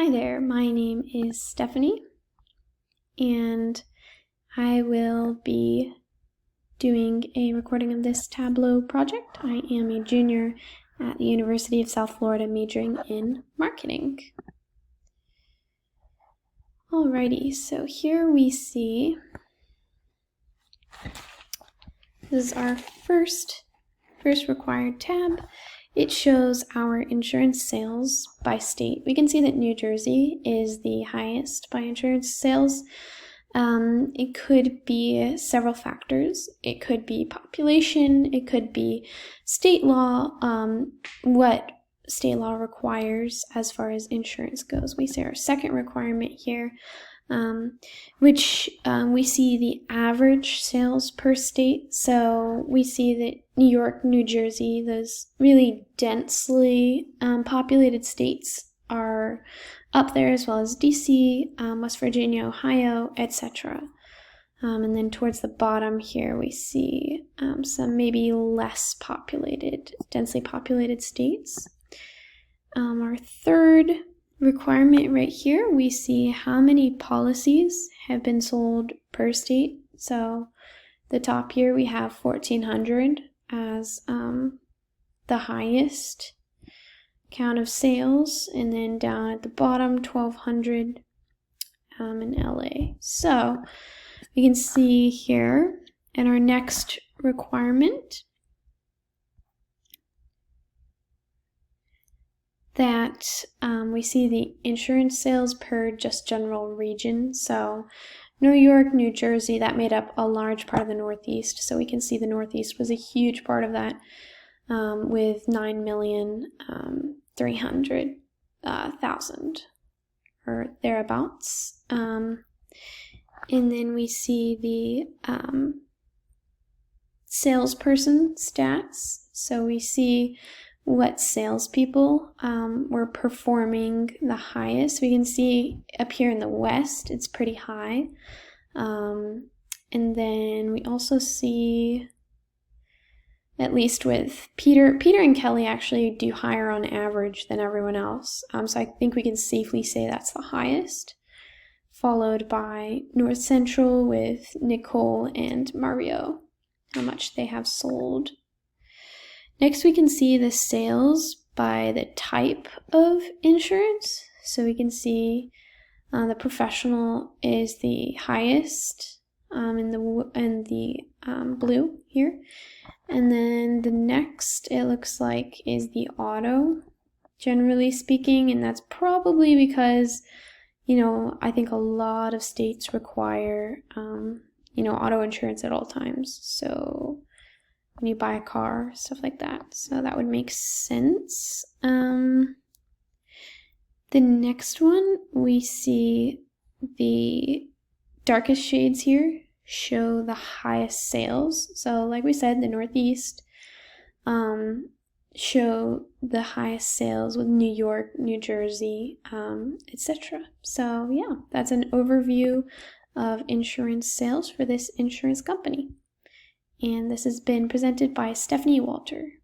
Hi there, my name is Stephanie, and I will be doing a recording of this Tableau project. I am a junior at the University of South Florida majoring in marketing. Alrighty, so here we see, this is our first required tab. It shows our insurance sales by state. We can see that New Jersey is the highest by insurance sales. It could be several factors. It could be population, it could be state law, what state law requires as far as insurance goes. We see our second requirement here, which we see the average sales per state. So we see that New York, New Jersey, those really densely populated states are up there, as well as DC, West Virginia, Ohio, etc. And then towards the bottom here we see some maybe less populated, densely populated states. Our third requirement right here, we see how many policies have been sold per state. So the top here we have 1,400 as the highest count of sales, and then down at the bottom 1,200 in LA. So we can see here in our next requirement that we see the insurance sales per just general region. So New York, New Jersey, that made up a large part of the Northeast. So we can see the Northeast was a huge part of that, with 9,300,000 or thereabouts. And then we see the salesperson stats. So we see what salespeople were performing the highest. We can see up here in the West, it's pretty high. And then we also see, at least with Peter and Kelly actually do higher on average than everyone else. So I think we can safely say that's the highest, followed by North Central with Nicole and Mario, how much they have sold. Next, we can see the sales by the type of insurance. So we can see the professional is the highest in the blue here. And then the next, it looks like, is the auto, generally speaking, and that's probably because, I think a lot of states require, auto insurance at all times. So when you buy a car, stuff like that. So that would make sense. The next one, we see the darkest shades here show the highest sales. So like we said, the Northeast show the highest sales with New York, New Jersey, etc. So yeah, that's an overview of insurance sales for this insurance company. And this has been presented by Stephanie Walter.